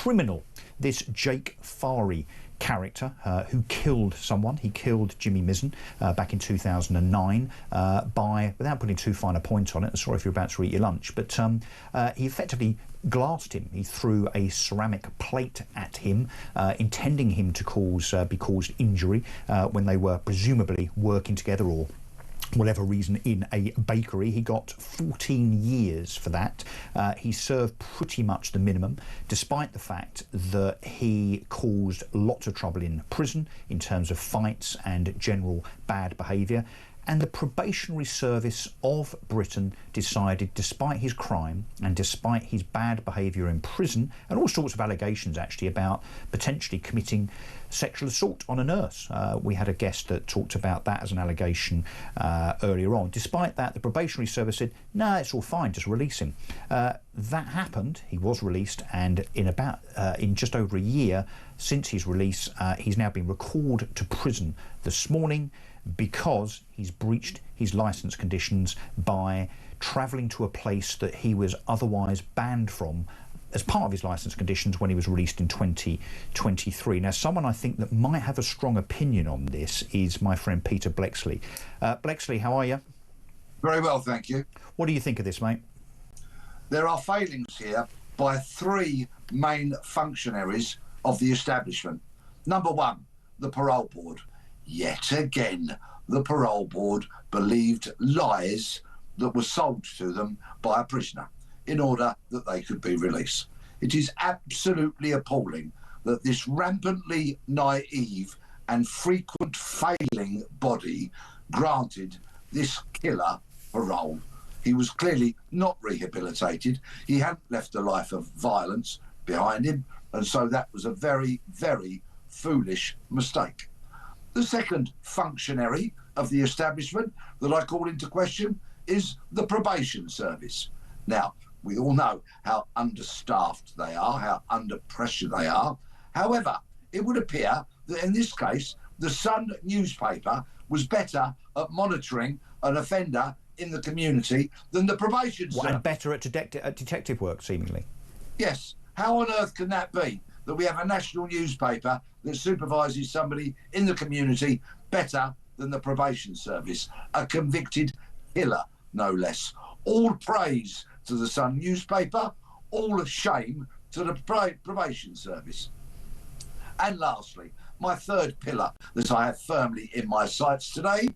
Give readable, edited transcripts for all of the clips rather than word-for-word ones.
criminal, this Jake Fahri character who killed someone. He killed Jimmy Mizen back in 2009 without putting too fine a point on it. Sorry if you're about to eat your lunch, but he effectively glassed him. He threw a ceramic plate at him, intending him to be caused injury when they were presumably working together or whatever reason in a bakery. He got 14 years for that. He served pretty much the minimum, despite the fact that he caused lots of trouble in prison in terms of fights and general bad behaviour. And the probationary service of Britain decided, despite his crime and despite his bad behaviour in prison, and all sorts of allegations actually about potentially committing sexual assault on a nurse. We had a guest that talked about that as an allegation earlier on. Despite that, the probationary service said, no, it's all fine, just release him. That happened, he was released, and in just over a year since his release, he's now been recalled to prison this morning because he's breached his licence conditions by travelling to a place that he was otherwise banned from as part of his licence conditions when he was released in 2023. Now, someone I think that might have a strong opinion on this is my friend Peter Bleksley. Bleksley, how are you? Very well, thank you. What do you think of this, mate? There are failings here by three main functionaries of the establishment. Number one, the Parole Board. Yet again, the Parole Board believed lies that were sold to them by a prisoner in order that they could be released. It is absolutely appalling that this rampantly naive and frequent failing body granted this killer parole. He was clearly not rehabilitated. He hadn't left a life of violence behind him, and so that was a very, very foolish mistake. The second functionary of the establishment that I call into question is the probation service. Now, we all know how understaffed they are, how under pressure they are. However, it would appear that in this case, the Sun newspaper was better at monitoring an offender in the community than the probation service. And better at detective work, seemingly. Yes. How on earth can that be? That we have a national newspaper that supervises somebody in the community better than the probation service, a convicted killer, no less. All praise to the Sun newspaper, all shame to the probation service. And lastly, my third pillar that I have firmly in my sights today,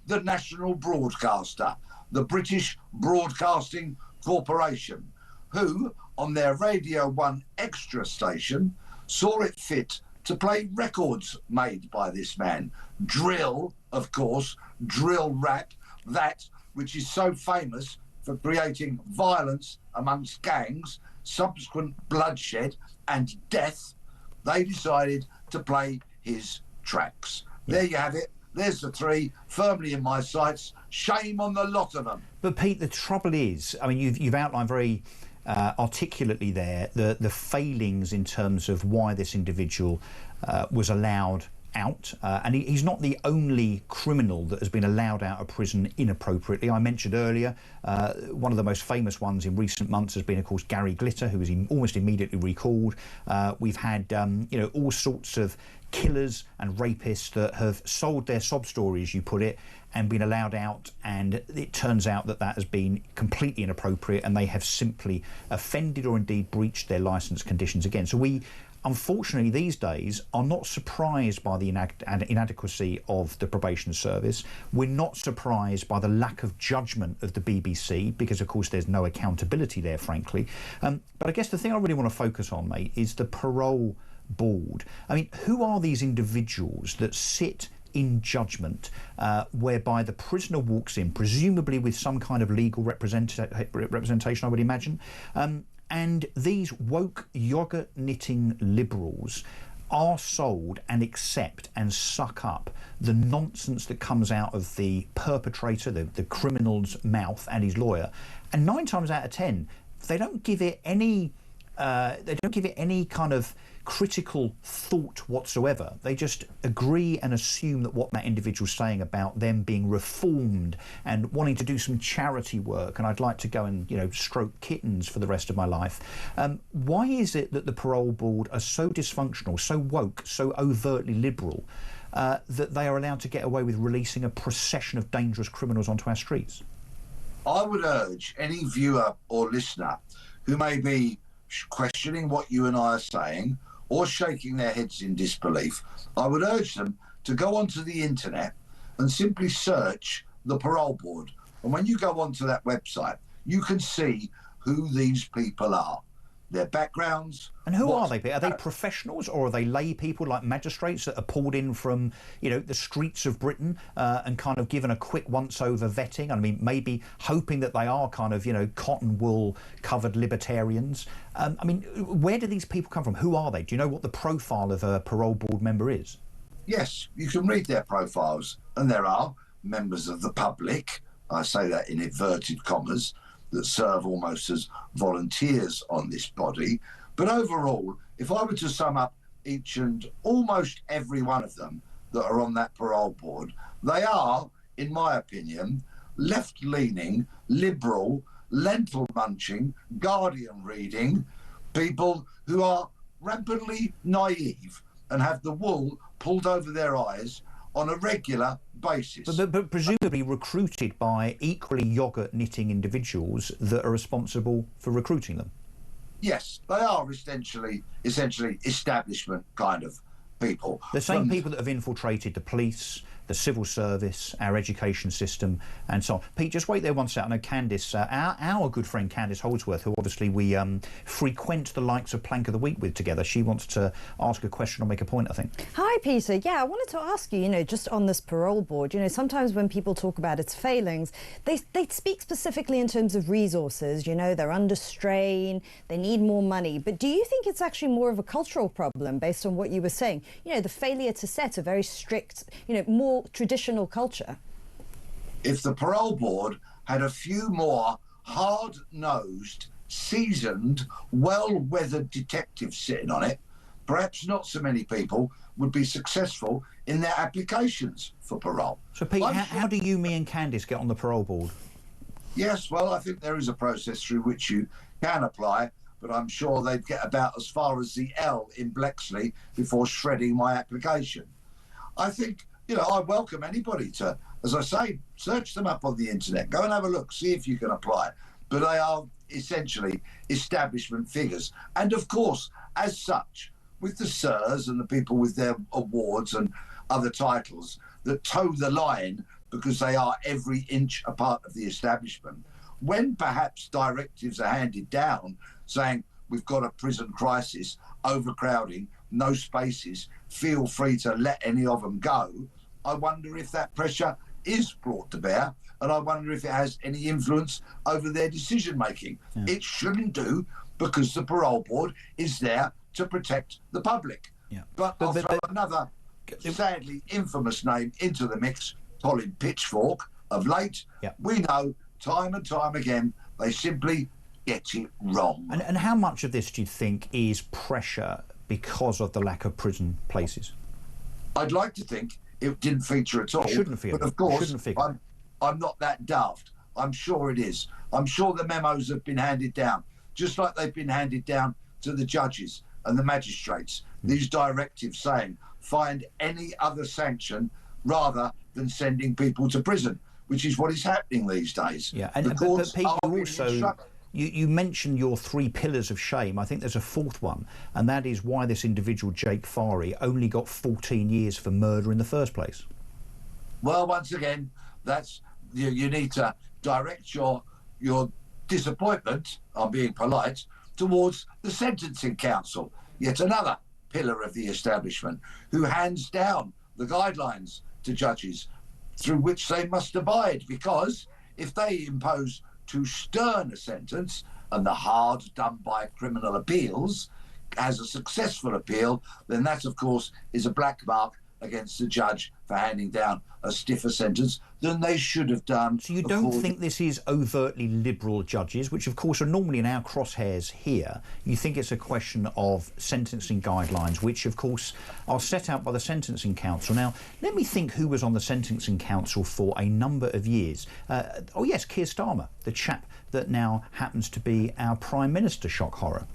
the national broadcaster, the British Broadcasting Corporation, who, on their Radio 1 Extra station, saw it fit to play records made by this man. Drill, of course, drill rap, that which is so famous for creating violence amongst gangs, subsequent bloodshed and death. They decided to play his tracks. There you have it. There's the three, firmly in my sights. Shame on the lot of them. But Pete, the trouble is, I mean, you've outlined very articulately there the failings in terms of why this individual was allowed out, and he's not the only criminal that has been allowed out of prison inappropriately. I mentioned earlier one of the most famous ones in recent months has been, of course, Gary Glitter, who was almost immediately recalled. We've had all sorts of killers and rapists that have sold their sob story, as you put it, and been allowed out, and it turns out that has been completely inappropriate, and they have simply offended or indeed breached their licence conditions again. So we, unfortunately, these days are not surprised by the inadequacy of the probation service. We're not surprised by the lack of judgment of the BBC, because of course there's no accountability there, frankly. But I guess the thing I really want to focus on, mate, is the Parole Board. I mean, who are these individuals that sit in judgment whereby the prisoner walks in, presumably with some kind of legal representation, I would imagine, and these woke yogurt knitting liberals are sold and accept and suck up the nonsense that comes out of the perpetrator, the criminal's mouth and his lawyer, and 9 times out of 10 they don't give it any they don't give it any kind of critical thought whatsoever. They just agree and assume that what that individual's saying about them being reformed and wanting to do some charity work, and I'd like to go and, you know, stroke kittens for the rest of my life. Why is it that the parole board are so dysfunctional, so woke, so overtly liberal, that they are allowed to get away with releasing a procession of dangerous criminals onto our streets? I would urge any viewer or listener who may be questioning what you and I are saying or shaking their heads in disbelief, I would urge them to go onto the internet and simply search the parole board. And when you go onto that website, you can see who these people are, their backgrounds. And who are they? Are they professionals, or are they lay people like magistrates that are pulled in from, you know, the streets of Britain and kind of given a quick once-over vetting? I mean, maybe hoping that they are kind of, you know, cotton wool covered libertarians. I mean, where do these people come from? Who are they? Do you know what the profile of a parole board member is? Yes, you can read their profiles, and there are members of the public, I say that in inverted commas, that serve almost as volunteers on this body. But overall, if I were to sum up each and almost every one of them that are on that parole board, they are, in my opinion, left-leaning, liberal, lentil-munching, Guardian reading people who are rampantly naive and have the wool pulled over their eyes on a regular basis. But presumably recruited by equally yoghurt knitting individuals that are responsible for recruiting them. Yes, they are essentially establishment kind of people. The same people that have infiltrated the police, the civil service, our education system, and so on. Pete, just wait there one second. I know Candice, our good friend Candice Holdsworth, who obviously we frequent the likes of Plank of the Week with together, she wants to ask a question or make a point, I think. Hi, Peter. Yeah, I wanted to ask you, you know, just on this parole board, you know, sometimes when people talk about its failings, they speak specifically in terms of resources, you know, they're under strain, they need more money. But do you think it's actually more of a cultural problem based on what you were saying? You know, the failure to set a very strict, you know, more traditional culture. If the parole board had a few more hard-nosed, seasoned, well-weathered detectives sitting on it, perhaps not so many people would be successful in their applications for parole. So, Pete, how do you, me and Candice get on the parole board? Yes, well, I think there is a process through which you can apply, but I'm sure they'd get about as far as the L in Bleksley before shredding my application. I think, you know, I welcome anybody to, as I say, search them up on the internet, go and have a look, see if you can apply. But they are essentially establishment figures. And of course, as such, with the sirs and the people with their awards and other titles that toe the line because they are every inch a part of the establishment, when perhaps directives are handed down saying we've got a prison crisis, overcrowding, no spaces, feel free to let any of them go, I wonder if that pressure is brought to bear, and I wonder if it has any influence over their decision making. Yeah. It shouldn't do, because the parole board is there to protect the public. Yeah. But I'll throw another sadly infamous name into the mix, Colin Pitchfork. Of late, yeah, we know time and time again they simply get it wrong. And how much of this do you think is pressure because of the lack of prison places? I'd like to think it didn't feature at all. It shouldn't figure. But of course, I'm not that daft. I'm sure it is. I'm sure the memos have been handed down, just like they've been handed down to the judges and the magistrates. These directives saying, find any other sanction rather than sending people to prison, which is what is happening these days. Yeah, and but Pete, you also... You mentioned your 3 pillars of shame. I think there's a 4th one, and that is why this individual, Jake Fahri, only got 14 years for murder in the first place. Well, once again, that's you need to direct your disappointment, I'm being polite, towards the Sentencing Council, yet another pillar of the establishment, who hands down the guidelines to judges through which they must abide, because if they impose too stern a sentence, and the hard done by criminal appeals has a successful appeal, then that of course is a black mark against the judge for handing down a stiffer sentence than they should have done. So you don't think this is overtly liberal judges, which of course are normally in our crosshairs here? You think it's a question of sentencing guidelines, which of course are set out by the Sentencing Council. Now, let me think who was on the Sentencing Council for a number of years. Oh yes, Keir Starmer, the chap that now happens to be our Prime Minister, shock horror.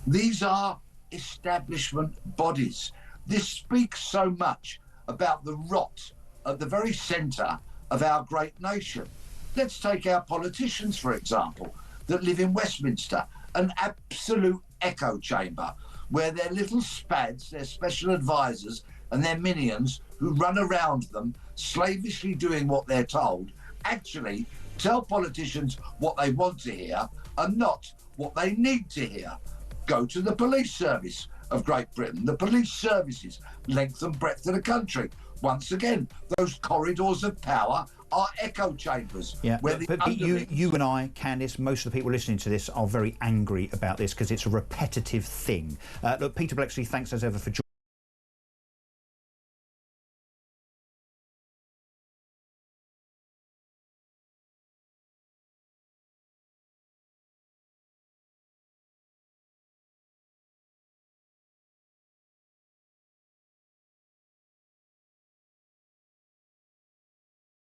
These are establishment bodies. This speaks so much about the rot at the very centre of our great nation. Let's take our politicians, for example, that live in Westminster, an absolute echo chamber where their little spads, their special advisors and their minions who run around them slavishly doing what they're told, actually tell politicians what they want to hear and not what they need to hear. Go to the police service of Great Britain, the police services, length and breadth of the country. Once again, those corridors of power are echo chambers. Yeah, but you and I, Candice, most of the people listening to this are very angry about this because it's a repetitive thing. Look, Peter Bleksley, thanks as ever for joining.